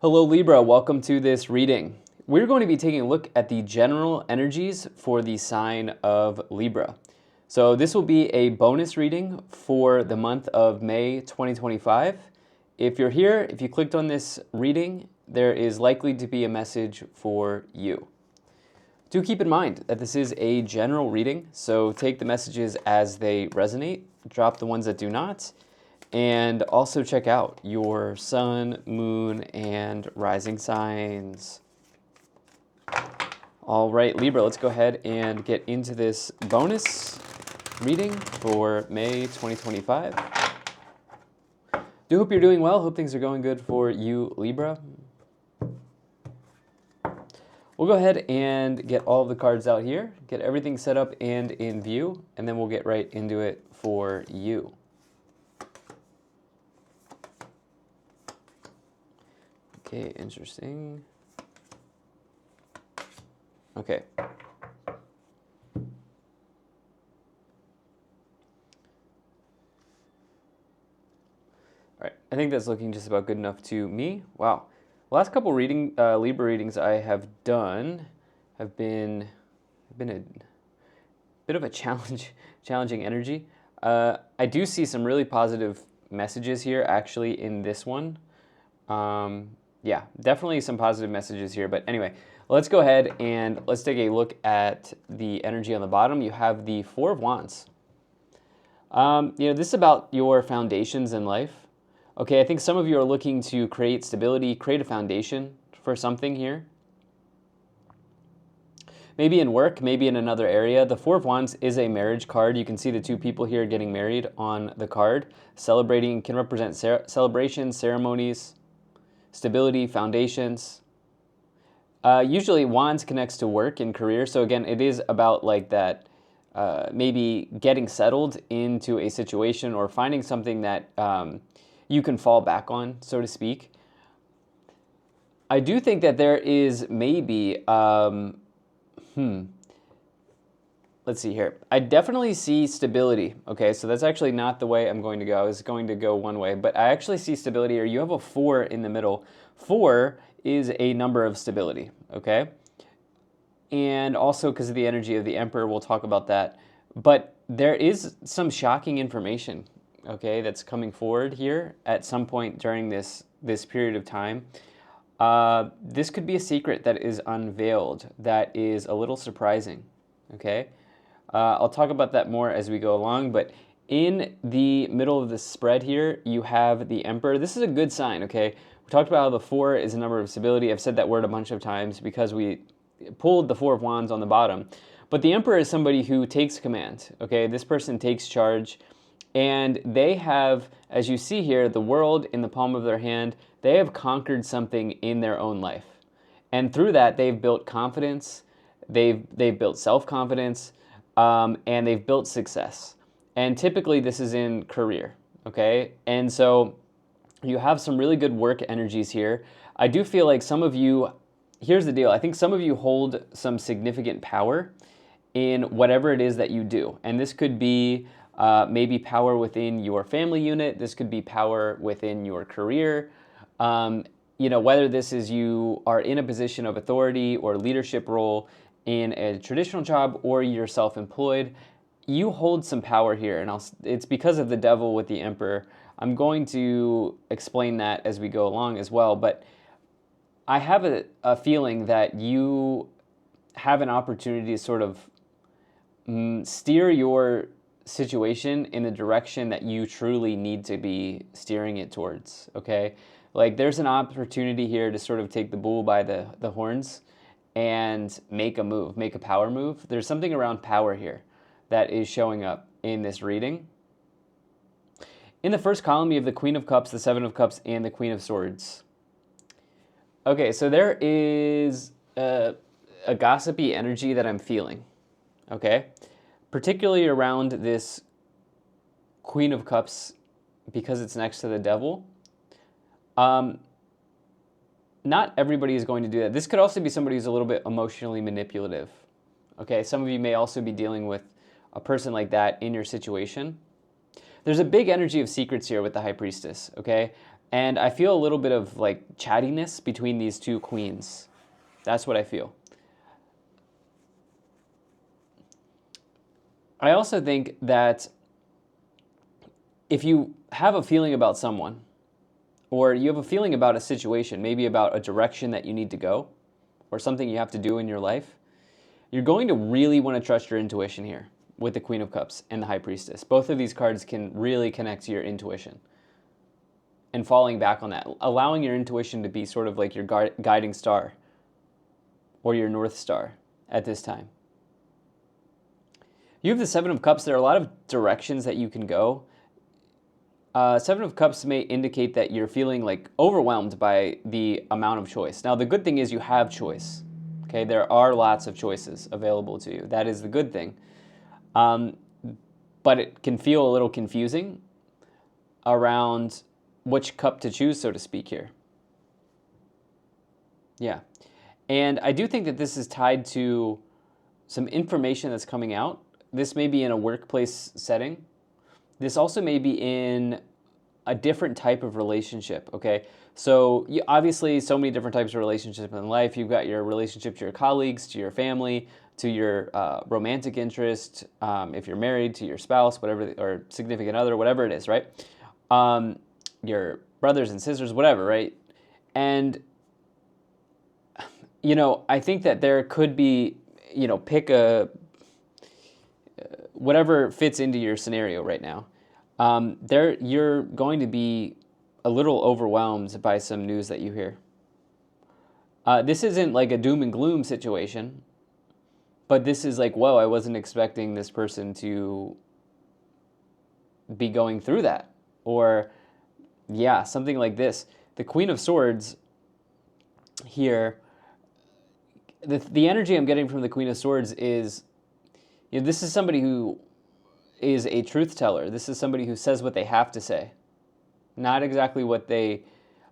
Hello Libra, welcome to this reading. We're going to be taking a look at the general energies for the sign of Libra. So this will be a bonus reading for the month of May 2025. If you're here, if you clicked on this reading, there is likely to be a message for you. Do keep in mind that this is a general reading, so take the messages as they resonate, drop the ones that do not, and also check out your sun, moon, and rising signs. All right, Libra, let's go ahead and get into this bonus reading for May 2025. Do hope you're doing well. Hope things are going good for you, Libra. We'll go ahead and get all of the cards out here, get everything set up and in view, and then we'll get right into it for you. Okay, interesting. Okay. All right, I think that's looking just about good enough to me. Wow. Last couple Libra readings I have done have been a bit of a challenging energy. I do see some really positive messages here actually in this one. Yeah, definitely some positive messages here. But anyway, let's go ahead and let's take a look at the energy on the bottom. You have the Four of Wands. This is about your foundations in life. Okay, I think some of you are looking to create stability, create a foundation for something here. Maybe in work, maybe in another area. The Four of Wands is a marriage card. You can see the two people here getting married on the card. Celebrating can represent celebrations, ceremonies, stability, foundations. Usually Wands connects to work and career. So again, it is about like that, maybe getting settled into a situation or finding something that you can fall back on, so to speak. I do think that there is maybe, let's see here. I definitely see stability. Okay, so that's actually not the way I'm going to go. I was going to go one way, but I actually see stability here. You have a 4 in the middle. 4 is a number of stability, okay? And also because of the energy of the Emperor, we'll talk about that. But there is some shocking information, okay, that's coming forward here at some point during this period of time. This could be a secret that is unveiled that is a little surprising, okay? I'll talk about that more as we go along, but in the middle of the spread here, you have the Emperor. This is a good sign, okay? We talked about how the 4 is a number of stability. I've said that word a bunch of times because we pulled the 4 of Wands on the bottom. But the Emperor is somebody who takes command, okay? This person takes charge, and they have, as you see here, the world in the palm of their hand. They have conquered something in their own life. And through that, they've built confidence, they've built self-confidence, and they've built success. And typically this is in career, okay? And so you have some really good work energies here. I do feel like some of you, here's the deal, I think some of you hold some significant power in whatever it is that you do. And this could be maybe power within your family unit, this could be power within your career. Whether this is you are in a position of authority or leadership role in a traditional job or you're self-employed, you hold some power here, and it's because of the devil with the Emperor. I'm going to explain that as we go along as well, but I have a feeling that you have an opportunity to sort of steer your situation in the direction that you truly need to be steering it towards, okay? Like there's an opportunity here to sort of take the bull by the horns and make a move, make a power move. There's something around power here that is showing up in this reading. In the first column, you have the Queen of Cups, the Seven of Cups, and the Queen of Swords. Okay, so there is a gossipy energy that I'm feeling, okay? Particularly around this Queen of Cups because it's next to the devil. Not everybody is going to do that. This could also be somebody who's a little bit emotionally manipulative. Okay, some of you may also be dealing with a person like that in your situation. There's a big energy of secrets here with the High Priestess, okay? And I feel a little bit of like chattiness between these two queens. That's what I feel. I also think that if you have a feeling about someone, or you have a feeling about a situation, maybe about a direction that you need to go, or something you have to do in your life, you're going to really want to trust your intuition here with the Queen of Cups and the High Priestess. Both of these cards can really connect to your intuition. And falling back on that, allowing your intuition to be sort of like your guiding star or your North Star at this time. You have the Seven of Cups. There are a lot of directions that you can go. Seven of Cups may indicate that you're feeling like overwhelmed by the amount of choice. Now, the good thing is you have choice. Okay, there are lots of choices available to you. That is the good thing. But it can feel a little confusing around which cup to choose, so to speak, here. Yeah. And I do think that this is tied to some information that's coming out. This may be in a workplace setting. This also may be in a different type of relationship, okay? So obviously so many different types of relationships in life. You've got your relationship to your colleagues, to your family, to your romantic interest, if you're married, to your spouse, whatever, or significant other, whatever it is, right? Your brothers and sisters, whatever, right? And, I think that there could be, pick whatever fits into your scenario right now. You're going to be a little overwhelmed by some news that you hear. This isn't like a doom and gloom situation, but this is like, whoa, I wasn't expecting this person to be going through that. Or, yeah, something like this. The Queen of Swords here, the energy I'm getting from the Queen of Swords is, this is somebody who is a truth teller. This is somebody who says what they have to say. Not exactly what they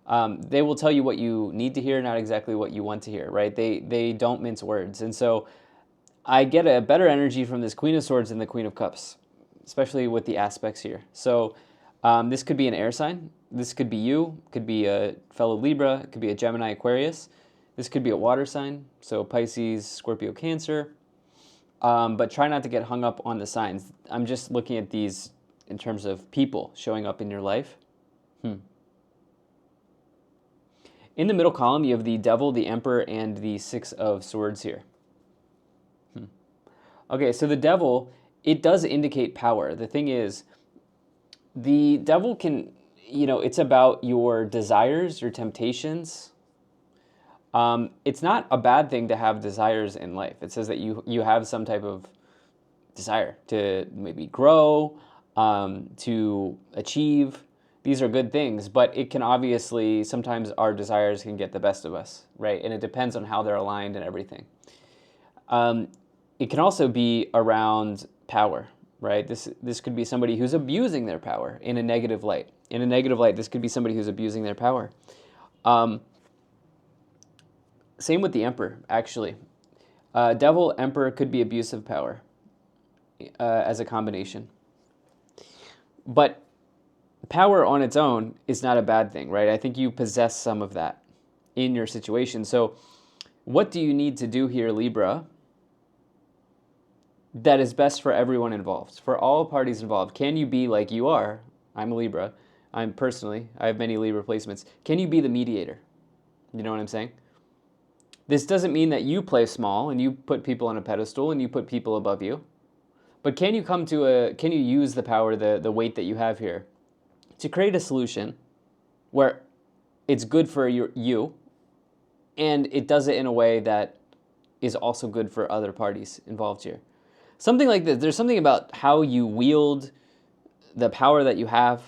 will tell you what you need to hear, not exactly what you want to hear, right? They don't mince words. And so I get a better energy from this Queen of Swords than the Queen of Cups, especially with the aspects here. So this could be an air sign. This could be you. It could be a fellow Libra. It could be a Gemini, Aquarius. This could be a water sign, so Pisces, Scorpio, Cancer. But try not to get hung up on the signs. I'm just looking at these in terms of people showing up in your life. In the middle column, you have the Devil, the Emperor, and the Six of Swords here. Okay, so the Devil, it does indicate power. The thing is, the Devil can, it's about your desires, your temptations. It's not a bad thing to have desires in life. It says that you have some type of desire to maybe grow, to achieve. These are good things, but it can obviously, sometimes our desires can get the best of us, right? And it depends on how they're aligned and everything. It can also be around power, right? This could be somebody who's abusing their power in a negative light. In a negative light, this could be somebody who's abusing their power. Same with the Emperor, actually. Devil, Emperor could be abuse of power as a combination. But power on its own is not a bad thing, right? I think you possess some of that in your situation. So what do you need to do here, Libra, that is best for everyone involved, for all parties involved? Can you be like you are? I'm a Libra. I have many Libra placements. Can you be the mediator? You know what I'm saying? This doesn't mean that you play small and you put people on a pedestal and you put people above you. But can you use the power, the weight that you have here to create a solution where it's good for you and it does it in a way that is also good for other parties involved here? Something like this. There's something about how you wield the power that you have,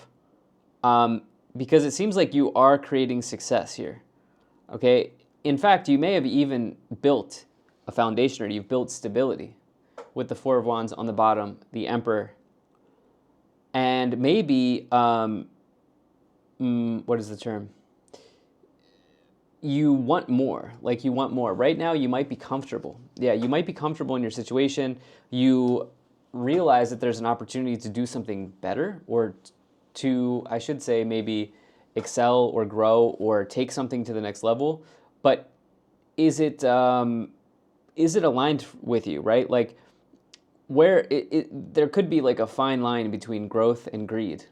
because it seems like you are creating success here. Okay? In fact, you may have even built a foundation, or you've built stability with the Four of Wands on the bottom, the Emperor. And maybe, what is the term? You want more. Like, you want more. Right now, you might be comfortable. Yeah, you might be comfortable in your situation. You realize that there's an opportunity to do something better, or to, I should say, maybe excel or grow or take something to the next level, but is it aligned with you, right? Like where there could be like a fine line between growth and greed,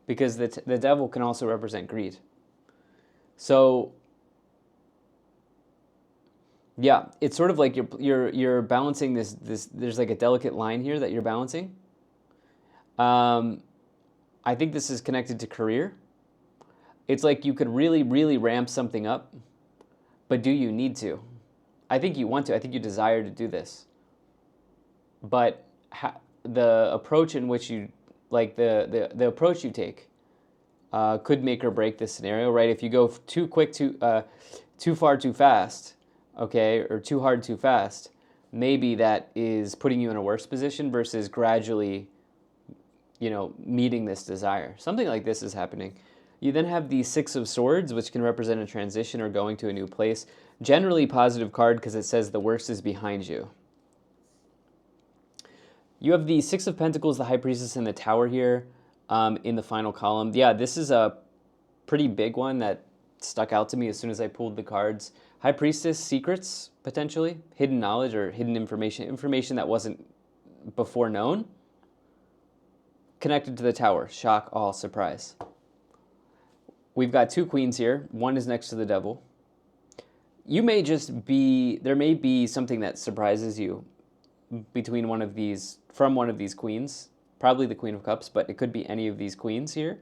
because the devil can also represent greed. So yeah, it's sort of like you're balancing this. There's like a delicate line here that you're balancing. I think this is connected to career. It's like you could really ramp something up, but do you need to? I think you want to. I think you desire to do this. But the approach in which you, like the approach you take, could make or break this scenario, right? If you go too quick, too far, too fast, okay, or too hard, too fast, maybe that is putting you in a worse position versus gradually, meeting this desire. Something like this is happening. You then have the Six of Swords, which can represent a transition or going to a new place. Generally positive card because it says the worst is behind you. You have the Six of Pentacles, the High Priestess, and the Tower here in the final column. Yeah, this is a pretty big one that stuck out to me as soon as I pulled the cards. High Priestess, secrets, potentially. Hidden knowledge or hidden information that wasn't before known. Connected to the Tower, shock, awe, surprise. We've got two queens here. One is next to the devil. There may be something that surprises you between from one of these queens. Probably the Queen of Cups, but it could be any of these queens here.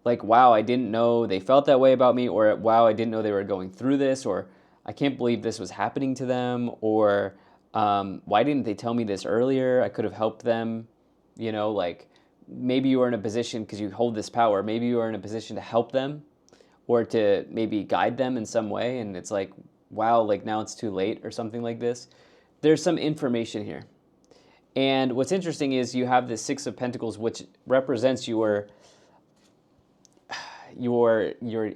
Like, wow, I didn't know they felt that way about me, or wow, I didn't know they were going through this, or I can't believe this was happening to them, or why didn't they tell me this earlier? I could have helped them, like maybe you are in a position, because you hold this power, maybe you are in a position to help them or to maybe guide them in some way, and it's like, wow, like now it's too late or something like this. There's some information here. And what's interesting is you have the Six of Pentacles, which represents your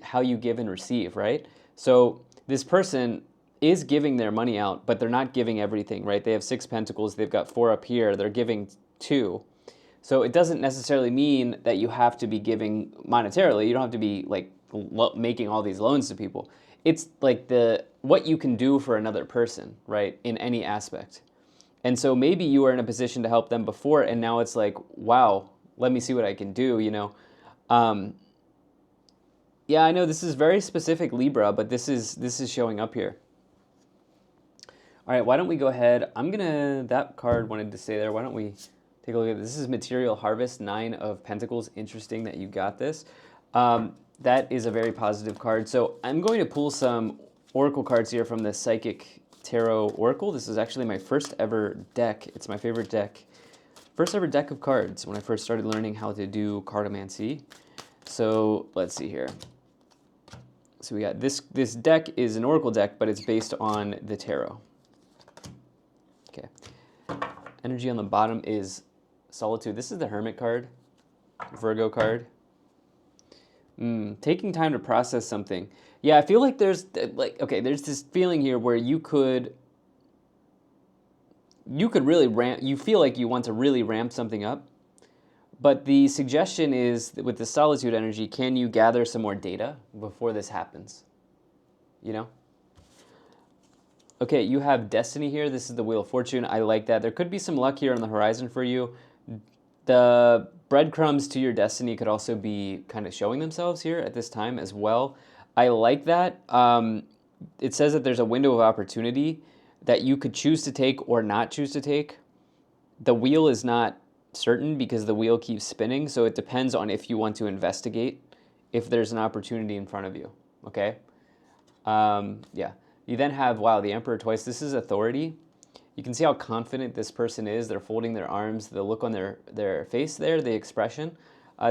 how you give and receive, right? So this person is giving their money out, but they're not giving everything, right? They have Six Pentacles, they've got four up here, they're giving two. So it doesn't necessarily mean that you have to be giving monetarily. You don't have to be like making all these loans to people. It's like what you can do for another person, right? In any aspect. And so maybe you were in a position to help them before, and now it's like, wow, let me see what I can do, Yeah, I know this is very specific, Libra, but this is showing up here. All right, why don't we go ahead? That card wanted to stay there. Why don't we take a look at this? This is Material Harvest, Nine of Pentacles. Interesting that you got this. That is a very positive card. So I'm going to pull some oracle cards here from the Psychic Tarot Oracle. This is actually my first ever deck. It's my favorite deck. First ever deck of cards when I first started learning how to do cartomancy. So let's see here. So we got this deck is an oracle deck, but it's based on the tarot. Okay. Energy on the bottom is Solitude. This is the Hermit card, Virgo card. Taking time to process something. Yeah, I feel like there's this feeling here where you could really ramp. You feel like you want to really ramp something up, but the suggestion is that with the Solitude energy, can you gather some more data before this happens? Okay, you have Destiny here. This is the Wheel of Fortune. I like that. There could be some luck here on the horizon for you. The breadcrumbs to your destiny could also be kind of showing themselves here at this time as well. I like that. It says that there's a window of opportunity that you could choose to take or not choose to take. The wheel is not certain because the wheel keeps spinning, so it depends on if you want to investigate if there's an opportunity in front of you, okay? Yeah. You then have, wow, the Emperor twice. This is authority. You can see how confident this person is. They're folding their arms, the look on their face there, the expression.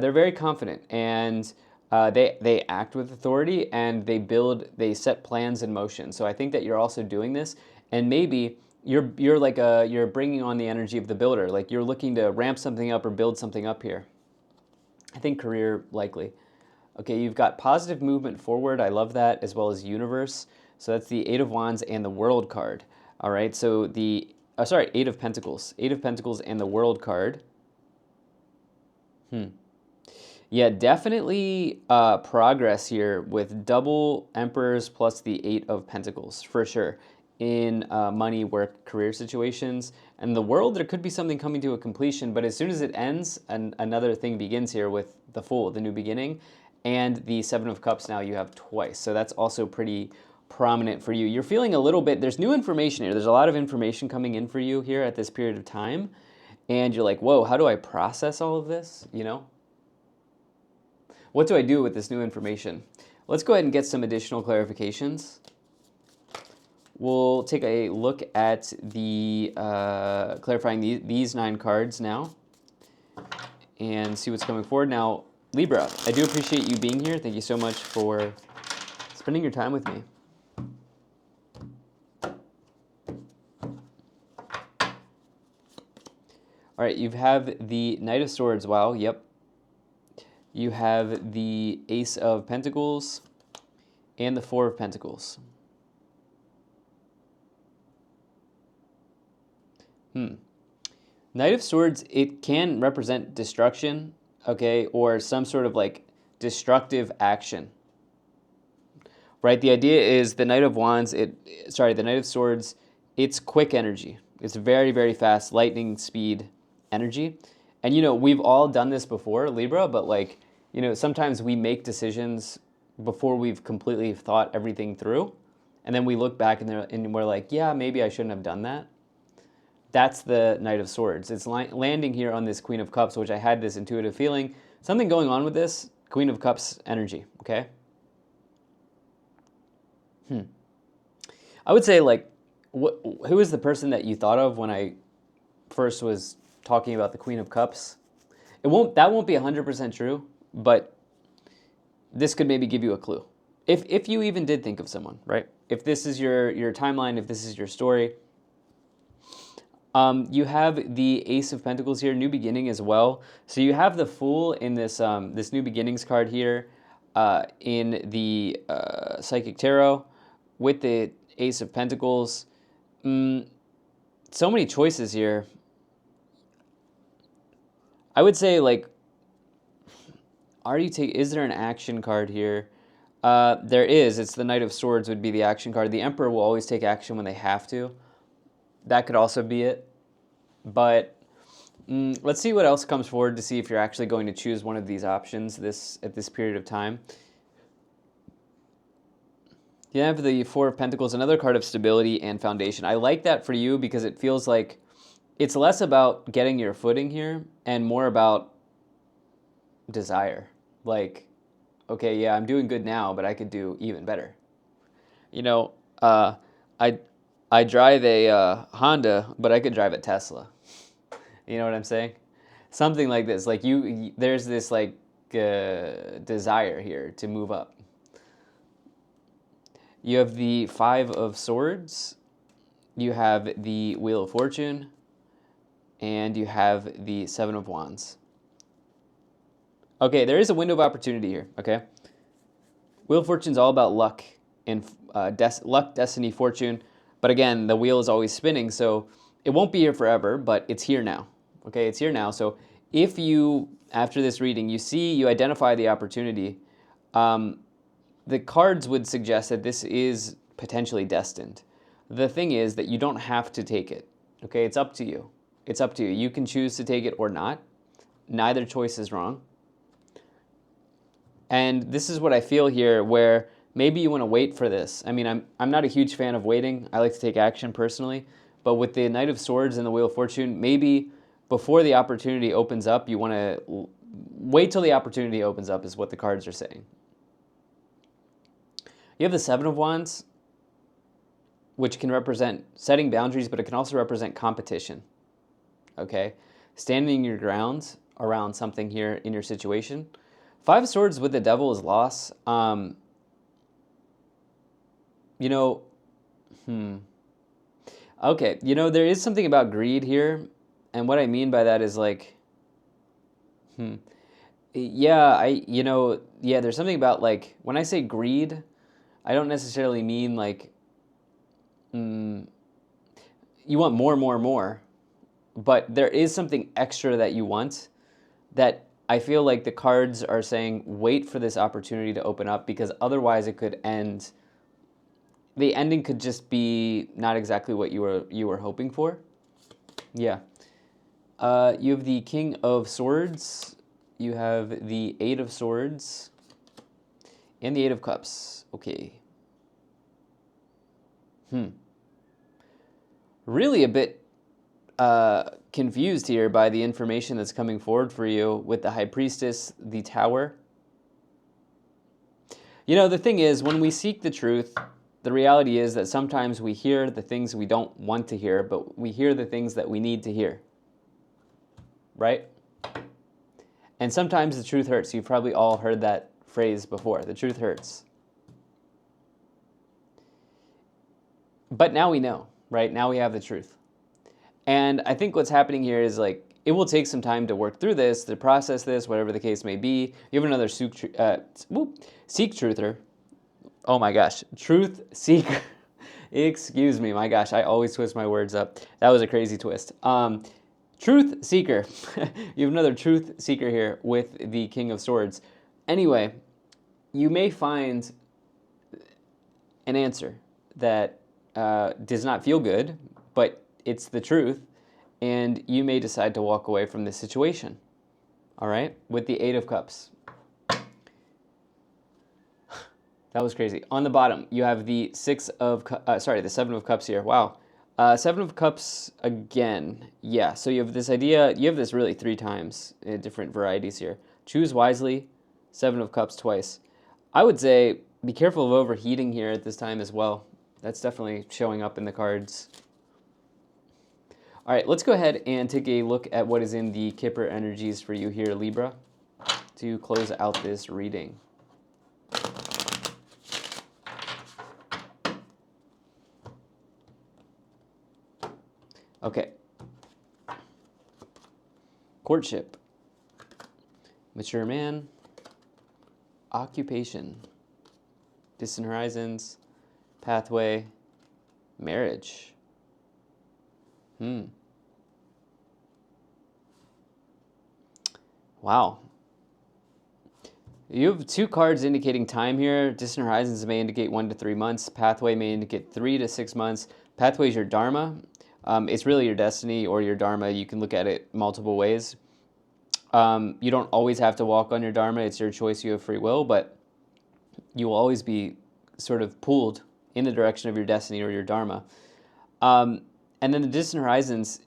They're very confident, and they act with authority, and they set plans in motion. So I think that you're also doing this, and maybe you're bringing on the energy of the builder. Like you're looking to ramp something up or build something up here. I think career likely. Okay, you've got positive movement forward. I love that, as well as universe. So that's the Eight of Wands and the World card. All right, so Eight of Pentacles. Eight of Pentacles and the World card. Yeah, definitely progress here with double emperors plus the eight of pentacles for sure in money, work, career situations. And the world, there could be something coming to a completion, but as soon as it ends, another thing begins here with the Fool, the new beginning, and the Seven of Cups now you have twice. So that's also pretty prominent for you. You're feeling a little bit, there's new information here. There's a lot of information coming in for you here at this period of time. And you're like, whoa, how do I process all of this? You know? What do I do with this new information? Let's go ahead and get some additional clarifications. We'll take a look at the clarifying these 9 cards now and see what's coming forward. Now, Libra, I do appreciate you being here. Thank you so much for spending your time with me. All right, you have the Knight of Swords. Wow, yep. You have the Ace of Pentacles and the Four of Pentacles. Knight of Swords, it can represent destruction, okay, or some sort of like destructive action. Right? The idea is the Knight of Wands, the Knight of Swords, it's quick energy. It's very, very fast, lightning speed energy. And you know, we've all done this before, Libra, but like, you know, sometimes we make decisions before we've completely thought everything through. And then we look back and we're like, yeah, maybe I shouldn't have done that. That's the Knight of Swords. It's landing here on this Queen of Cups, which I had this intuitive feeling. Something going on with this Queen of Cups energy, okay? I would say, like, who is the person that you thought of when I first was talking about the Queen of Cups? That won't be 100% true, but this could maybe give you a clue. If you even did think of someone, right? If this is your timeline, if this is your story. You have the Ace of Pentacles here, New Beginning as well. So you have the Fool in this this New Beginnings card here in the Psychic Tarot with the Ace of Pentacles. So many choices here. I would say, like, is there an action card here? There is. It's the Knight of Swords would be the action card. The Emperor will always take action when they have to. That could also be it. But let's see what else comes forward to see if you're actually going to choose one of these options at this period of time. You have the Four of Pentacles, another card of stability and foundation. I like that for you because it feels like it's less about getting your footing here and more about desire. Like, okay, yeah, I'm doing good now, but I could do even better. You know, I drive a Honda, but I could drive a Tesla. You know what I'm saying? Something like this. Like there's this like desire here to move up. You have the Five of Swords. You have the Wheel of Fortune. And you have the Seven of Wands. Okay, there is a window of opportunity here, okay? Wheel of Fortune is all about luck and luck, destiny, fortune. But again, the wheel is always spinning, so it won't be here forever, but it's here now. Okay, it's here now. So if you, after this reading, you identify the opportunity, the cards would suggest that this is potentially destined. The thing is that you don't have to take it. Okay, it's up to you. It's up to you. You can choose to take it or not. Neither choice is wrong. And this is what I feel here, where maybe you want to wait for this. I mean, I'm not a huge fan of waiting. I like to take action personally. But with the Knight of Swords and the Wheel of Fortune, maybe before the opportunity opens up, you want to wait till the opportunity opens up is what the cards are saying. You have the Seven of Wands, which can represent setting boundaries, but it can also represent competition. Okay? Standing your ground around something here in your situation. Five of Swords with the Devil is loss. You know, okay, you know, there is something about greed here, and what I mean by that is like, yeah, there's something about like, when I say greed, I don't necessarily mean like, you want more, but there is something extra that you want that I feel like the cards are saying wait for this opportunity to open up, because otherwise it could end. The ending could just be not exactly what you were hoping for. Yeah. You have the King of Swords. You have the Eight of Swords. And the Eight of Cups. Okay. Really a bit confused here by the information that's coming forward for you with the High Priestess, the Tower. You know, the thing is, when we seek the truth, the reality is that sometimes we hear the things we don't want to hear, but we hear the things that we need to hear. Right? And sometimes the truth hurts. You've probably all heard that phrase before. The truth hurts. But now we know, right? Now we have the truth. And I think what's happening here is, like, it will take some time to work through this, to process this, whatever the case may be. You have another seek truther. Oh my gosh. Truth seeker. Excuse me. My gosh. I always twist my words up. That was a crazy twist. Truth seeker. You have another truth seeker here with the King of Swords. Anyway, you may find an answer that does not feel good, but it's the truth, and you may decide to walk away from this situation. All right? With the Eight of Cups. That was crazy. On the bottom, you have the the Seven of Cups here. Wow. Seven of Cups again. Yeah, so you have this idea, you have this really 3 times in different varieties here. Choose wisely, Seven of Cups twice. I would say be careful of overheating here at this time as well. That's definitely showing up in the cards. All right, let's go ahead and take a look at what is in the Kipper energies for you here, Libra, to close out this reading. Okay. Courtship. Mature man. Occupation. Distant horizons. Pathway. Marriage. Wow. You have 2 cards indicating time here. Distant horizons may indicate 1 to 3 months. Pathway may indicate 3 to 6 months. Pathway is your dharma. It's really your destiny or your dharma. You can look at it multiple ways. You don't always have to walk on your dharma. It's your choice. You have free will, but you will always be sort of pulled in the direction of your destiny or your dharma. And then the distant horizons,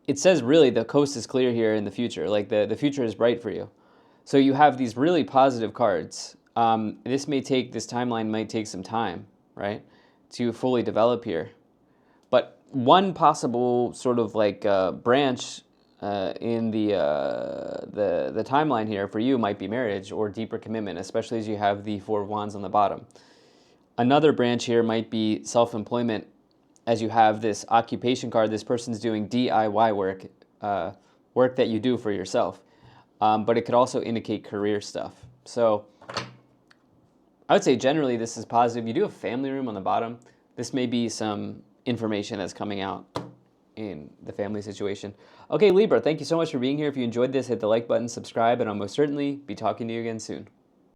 it says really the coast is clear here in the future. Like the future is bright for you. So you have these really positive cards. This timeline might take some time, right, to fully develop here. But one possible sort of like branch in the timeline here for you might be marriage or deeper commitment, especially as you have the Four of Wands on the bottom. Another branch here might be self-employment, as you have this occupation card. This person's doing DIY work, work that you do for yourself. But it could also indicate career stuff. So I would say generally this is positive. You do have family room on the bottom. This may be some information that's coming out in the family situation. Okay, Libra, thank you so much for being here. If you enjoyed this, hit the like button, subscribe, and I'll most certainly be talking to you again soon.